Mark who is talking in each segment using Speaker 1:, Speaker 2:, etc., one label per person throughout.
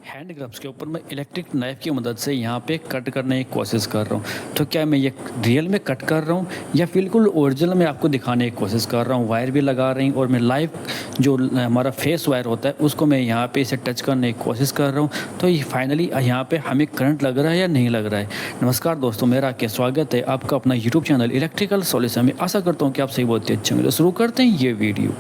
Speaker 1: Hand gloves के ऊपर मैं इलेक्ट्रिक नाइफ़ की मदद से यहाँ पे कट करने की कोशिश कर रहा हूँ। तो क्या मैं ये रियल में कट कर रहा हूँ या बिल्कुल ओरिजिनल में आपको दिखाने की कोशिश कर रहा हूँ। वायर भी लगा रही हूँ और मैं लाइव जो हमारा फेस वायर होता है उसको मैं यहाँ पे इसे टच करने की कोशिश कर रहा हूँ। तो ये फाइनली यहाँ पे हमें करंट लग रहा है या नहीं लग रहा है। नमस्कार दोस्तों, मेरा क्या स्वागत है आपका अपना यूट्यूब चैनल इलेक्ट्रिकल सॉल्यूशन में। आशा करता हूँ कि आप सही बहुत ही अच्छे होंगे। तो शुरू करते हैं ये वीडियो।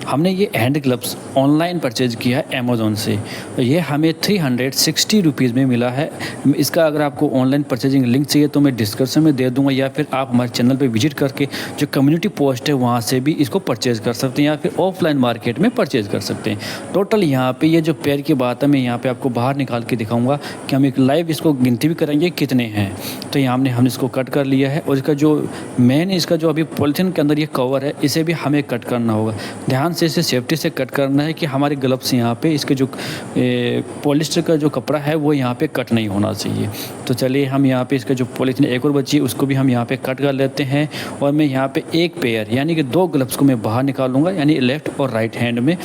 Speaker 1: हमने ये हैंड ग्लव्स ऑनलाइन परचेज़ किया है अमेज़न से। तो ये हमें 360 रुपीज़ में मिला है। इसका अगर आपको ऑनलाइन परचेजिंग लिंक चाहिए तो मैं डिस्क्रिप्शन में दे दूँगा, या फिर आप हमारे चैनल पे विजिट करके जो कम्युनिटी पोस्ट है वहाँ से भी इसको परचेज़ कर सकते हैं, या फिर ऑफलाइन मार्केट में परचेज़ कर सकते हैं। टोटल यहाँ पे ये जो पेयर की बात है, मैं यहाँ पे आपको बाहर निकाल के दिखाऊँगा कि हम एक लाइव इसको गिनती भी करेंगे कितने हैं। तो यहाँ हमने इसको कट कर लिया है, और इसका जो मेन इसका जो अभी पॉलीथीन के अंदर ये कवर है इसे भी हमें कट करना होगा। ध्यान से इसे सेफ्टी से कट करना है कि हमारे ग्लव्स यहाँ पे इसके जो पॉलिस्टर का जो कपड़ा है वो यहाँ पे कट नहीं होना चाहिए। तो चलिए हम यहाँ पे इसका जो पॉलीथीन एक और बची है उसको भी हम यहाँ पे कट कर लेते हैं। और मैं यहाँ पे एक पेयर यानी कि दो ग्लव्स को मैं बाहर निकालूंगा, यानी लेफ़्ट और राइट हैंड में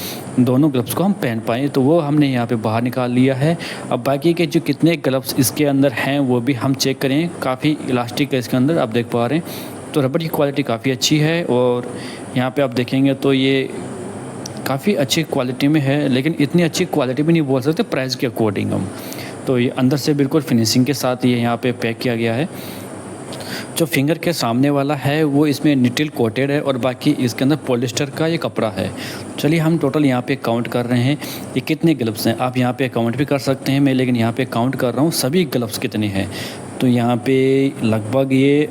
Speaker 1: दोनों ग्लव्स को हम पहन पाएँ। तो वो हमने यहाँ पे बाहर निकाल लिया है। अब बाकी के जो कितने ग्लव्स इसके अंदर हैं वो भी हम चेक करें। काफ़ी इलास्टिक है इसके अंदर, आप देख पा रहे हैं। तो रबड़ की क्वालिटी काफ़ी अच्छी है, और यहाँ पे आप देखेंगे तो ये काफ़ी अच्छी क्वालिटी में है, लेकिन इतनी अच्छी क्वालिटी भी नहीं बोल सकते प्राइस के अकॉर्डिंग हम। तो ये अंदर से बिल्कुल फिनिशिंग के साथ ये यहाँ पे पैक किया गया है। जो फिंगर के सामने वाला है वो इसमें निटिल कोटेड है, और बाकी इसके अंदर पॉलिस्टर का ये कपड़ा है। चलिए हम टोटल यहाँ पे काउंट कर रहे हैं ये कितने ग्लव्स हैं। आप यहाँ पे काउंट भी कर सकते हैं, मैं लेकिन यहाँ पे काउंट कर रहा हूँ सभी ग्लव्स कितने हैं। तो यहाँ पे लगभग ये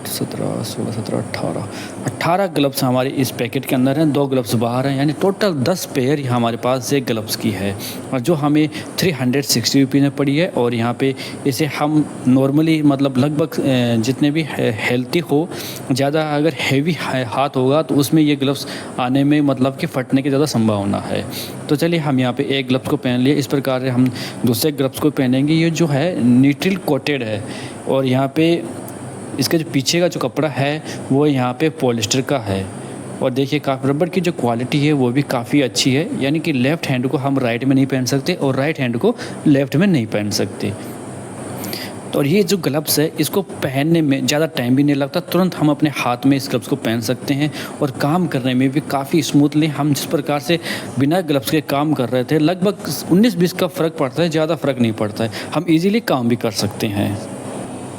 Speaker 1: 17, 16, 17, 18 ग्लव्स हमारे इस पैकेट के अंदर हैं, 2 ग्लव्स बाहर हैं, यानी टोटल 10 पेयर हमारे पास से ग्लव्स की है, और जो हमें 360 रुपये में पड़ी है। और यहाँ पे इसे हम नॉर्मली मतलब लगभग जितने भी हेल्थी हो, ज़्यादा अगर हैवी हाथ होगा तो उसमें ये ग्लव्स आने में मतलब कि फटने की ज़्यादा संभावना है। तो चलिए हम यहाँ पे एक ग्लव्स को पहन लिए, इस प्रकार से हम दूसरे ग्लव्स को पहनेंगे। ये जो है निटिल कोटेड है, और यहाँ पे इसके जो पीछे का जो कपड़ा है वो यहाँ पे पॉलिस्टर का है। और देखिए काफ़ी रबड़ की जो क्वालिटी है वो भी काफ़ी अच्छी है, यानी कि लेफ़्ट हैंड को हम राइट में नहीं पहन सकते और राइट हैंड को लेफ़्ट में नहीं पहन सकते। तो और ये जो ग्लव्स है इसको पहनने में ज़्यादा टाइम भी नहीं लगता, तुरंत हम अपने हाथ में इस ग्लव्स को पहन सकते हैं, और काम करने में भी काफ़ी स्मूथली हम जिस प्रकार से बिना ग्लव्स के काम कर रहे थे, लगभग 19-20 का फ़र्क पड़ता है, ज़्यादा फ़र्क नहीं पड़ता है। हम ईज़िली काम भी कर सकते हैं।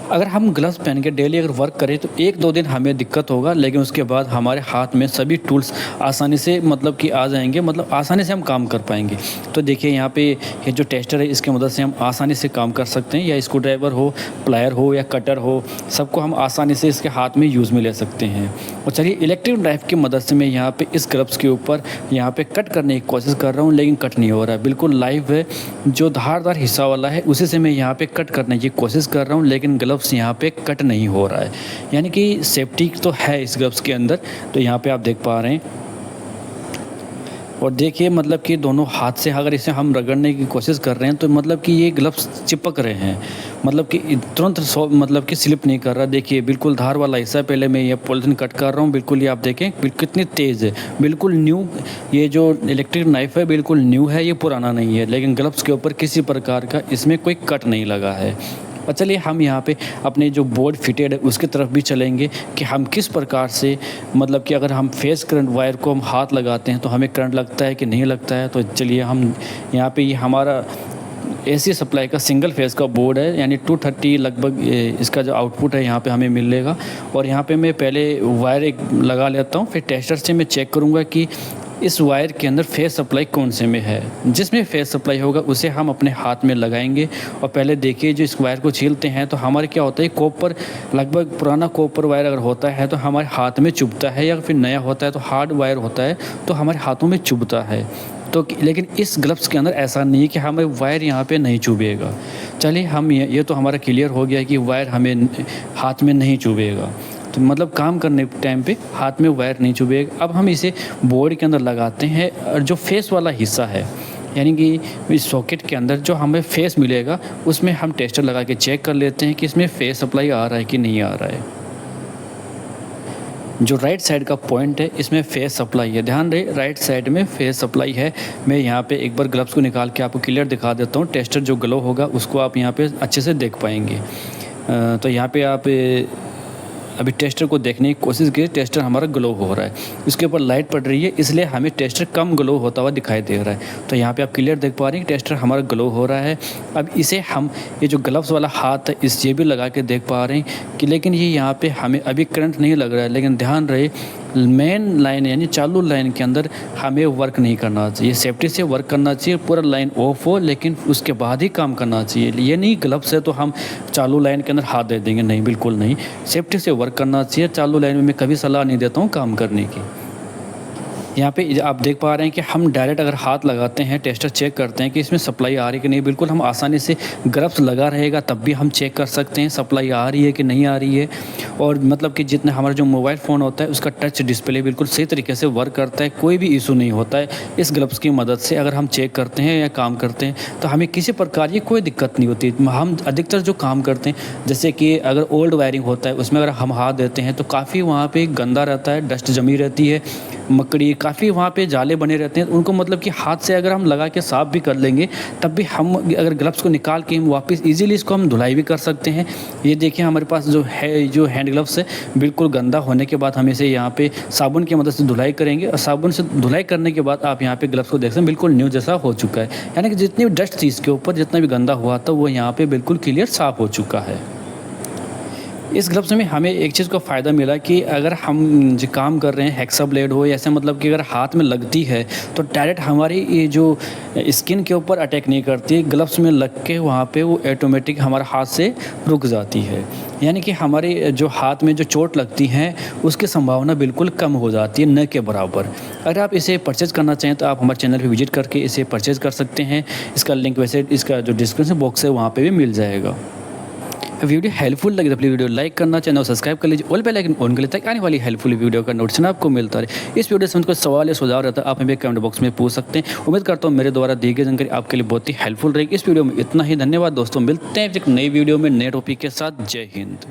Speaker 1: अगर हम ग्लव्स पहन के डेली अगर वर्क करें तो 1-2 दिन हमें दिक्कत होगा, लेकिन उसके बाद हमारे हाथ में सभी टूल्स आसानी से मतलब कि आ जाएंगे, मतलब आसानी से हम काम कर पाएंगे। तो देखिए यहाँ पे ये जो टेस्टर है इसकी मदद से हम आसानी से काम कर सकते हैं, या स्क्रू ड्राइवर हो, प्लायर हो या कटर हो, सबको हम आसानी से इसके हाथ में यूज़ में ले सकते हैं। और चलिए इलेक्ट्रिक नाइफ की मदद से मैं यहाँ पर इस ग्लव्स के ऊपर यहाँ पर कट करने की कोशिश कर रहा हूँ, लेकिन कट नहीं हो रहा है। बिल्कुल लाइव है, जो धारदार हिस्सा वाला है उसी से मैं यहाँ पर कट करने की कोशिश कर रहा हूँ, लेकिन ग्लव्स यहाँ पे कट नहीं हो रहा है। यानी कि सेफ्टी तो है इस ग्लव्स के अंदर। तो यहाँ पे आप देख पा रहे हैं, और देखिए मतलब कि दोनों हाथ से अगर इसे हम रगड़ने की कोशिश कर रहे हैं तो मतलब कि ये ग्लव्स चिपक रहे हैं, मतलब कि तुरंत मतलब कि स्लिप नहीं कर रहा। देखिए बिल्कुल धार वाला हिस्सा, पहले मैं ये पॉलीथीन कट कर रहा हूँ, बिल्कुल ये आप देखें कितनी तेज़ है, बिल्कुल न्यू। ये जो इलेक्ट्रिक नाइफ है बिल्कुल न्यू है, ये पुराना नहीं है, लेकिन ग्लव्स के ऊपर किसी प्रकार का इसमें कोई कट नहीं लगा है। और चलिए हम यहाँ पे अपने जो बोर्ड फिटेड है उसकी तरफ भी चलेंगे कि हम किस प्रकार से मतलब कि अगर हम फेस करंट वायर को हम हाथ लगाते हैं तो हमें करंट लगता है कि नहीं लगता है। तो चलिए हम यहाँ पे ये हमारा एसी सप्लाई का सिंगल फेस का बोर्ड है, यानी 230 लगभग इसका जो आउटपुट है यहाँ पे हमें मिलेगा। और यहाँ पे मैं पहले वायर एक लगा लेता हूँ, फिर टेस्टर से मैं चेक करूँगा कि इस वायर के अंदर फेस सप्लाई कौन से में है। जिसमें फेस सप्लाई होगा उसे हम अपने हाथ में लगाएंगे। और पहले देखिए जो इस वायर को छीलते हैं तो हमारे क्या होता है, कॉपर लगभग पुराना कॉपर वायर अगर होता है तो हमारे हाथ में चुभता है, या फिर नया होता है तो हार्ड वायर होता है तो हमारे हाथों में चुभता है। तो लेकिन इस ग्लव्स के अंदर ऐसा नहीं है कि हमें वायर यहाँ पे नहीं चुभेगा। चलिए हम ये तो हमारा क्लियर हो गया कि वायर हमें हाथ में नहीं चुभेगा, तो मतलब काम करने टाइम पे हाथ में वायर नहीं चुभेगा। अब हम इसे बोर्ड के अंदर लगाते हैं, और जो फेस वाला हिस्सा है यानी कि इस सॉकेट के अंदर जो हमें फेस मिलेगा उसमें हम टेस्टर लगा के चेक कर लेते हैं कि इसमें फेस सप्लाई आ रहा है कि नहीं आ रहा है। जो राइट साइड का पॉइंट है इसमें फेस सप्लाई है, ध्यान रहे राइट साइड में फेस सप्लाई है। मैं यहाँ पे एक बार ग्लव्स को निकाल के आपको क्लियर दिखा देता हूँ। टेस्टर जो ग्लो होगा उसको आप यहाँ पे अच्छे से देख पाएंगे। तो यहाँ पे आप अभी टेस्टर को देखने की कोशिश की, टेस्टर हमारा ग्लो हो रहा है, इसके ऊपर लाइट पड़ रही है इसलिए हमें टेस्टर कम ग्लो होता हुआ दिखाई दे रहा है। तो यहाँ पे आप क्लियर देख पा रहे हैं टेस्टर हमारा ग्लो हो रहा है। अब इसे हम ये जो ग्लव्स वाला हाथ है इस ये भी लगा के देख पा रहे हैं कि लेकिन ये यहाँ पे हमें अभी करंट नहीं लग रहा है। लेकिन ध्यान रहे मेन लाइन यानी चालू लाइन के अंदर हमें वर्क नहीं करना चाहिए, सेफ्टी से वर्क करना चाहिए, पूरा लाइन ऑफ हो लेकिन उसके बाद ही काम करना चाहिए। ये नहीं ग्लव्स है तो हम चालू लाइन के अंदर हाथ दे देंगे, नहीं बिल्कुल नहीं, सेफ्टी से वर्क करना चाहिए। चालू लाइन में मैं कभी सलाह नहीं देता हूँ काम करने की। यहाँ पे आप देख पा रहे हैं कि हम डायरेक्ट अगर हाथ लगाते हैं टेस्टर चेक करते हैं कि इसमें सप्लाई आ रही है कि नहीं, बिल्कुल हम आसानी से ग्लव्स लगा रहेगा तब भी हम चेक कर सकते हैं सप्लाई आ रही है कि नहीं आ रही है। और मतलब कि जितने हमारा जो मोबाइल फ़ोन होता है उसका टच डिस्प्ले बिल्कुल सही तरीके से वर्क करता है, कोई भी इशू नहीं होता है। इस ग्लव्स की मदद से अगर हम चेक करते हैं या काम करते हैं तो हमें किसी प्रकार की कोई दिक्कत नहीं होती। हम अधिकतर जो काम करते हैं जैसे कि अगर ओल्ड वायरिंग होता है उसमें अगर हम हाथ देते हैं तो काफ़ी वहाँ पर गंदा रहता है, डस्ट जमी रहती है, मकड़ी काफ़ी वहाँ पे जाले बने रहते हैं। उनको मतलब कि हाथ से अगर हम लगा के साफ़ भी कर लेंगे तब भी हम अगर ग्लव्स को निकाल के हम वापस इजीली इसको हम धुलाई भी कर सकते हैं। ये देखिए हमारे पास जो है जो हैंड ग्लव्स है बिल्कुल गंदा होने के बाद हम इसे यहाँ पे साबुन की मदद से धुलाई करेंगे और साबुन से धुलाई करने के बाद आप यहाँ पे ग्लव्स को देख सकते हैं बिल्कुल न्यू जैसा हो चुका है। यानी कि जितनी भी डस्ट थी इसके ऊपर, जितना भी गंदा हुआ था वो यहाँ पर बिल्कुल क्लियर साफ़ हो चुका है। इस ग्लव्स में हमें एक चीज़ का फ़ायदा मिला कि अगर हम जो काम कर रहे हैं हेक्सा ब्लेड हो ऐसे मतलब कि अगर हाथ में लगती है तो डायरेक्ट हमारी ये जो स्किन के ऊपर अटैक नहीं करती, ग्लव्स में लग के वहाँ पे वो ऑटोमेटिक हमारे हाथ से रुक जाती है। यानी कि हमारे जो हाथ में जो चोट लगती हैं उसकी संभावना बिल्कुल कम हो जाती है, न के बराबर। अगर आप इसे परचेज़ करना चाहें तो आप हमारे चैनल पर विजिट करके इसे परचेज़ कर सकते हैं। इसका लिंक वैसे इसका जो डिस्क्रिप्शन बॉक्स है वहाँ पर भी मिल जाएगा। वीडियो हेल्पफुल लगे तो प्लीज़ वीडियो लाइक करना, चैनल सब्सक्राइब कर लीजिए, ऑल बेल आइकन ऑन कर लीजिए ताकि आने वाली हेल्पफुल वीडियो का नोटिफिकेशन आपको मिलता रहे। इस वीडियो से कोई सवाल या सुझाव रहता है आप हमें कमेंट बॉक्स में पूछ सकते हैं। उम्मीद करता हूँ मेरे द्वारा दी गई जानकारी आपके लिए बहुत ही हेल्पफुल रहेगी। इस वीडियो में इतना ही, धन्यवाद दोस्तों, मिलते हैं एक नई वीडियो में नए टॉपिक के साथ। जय हिंद।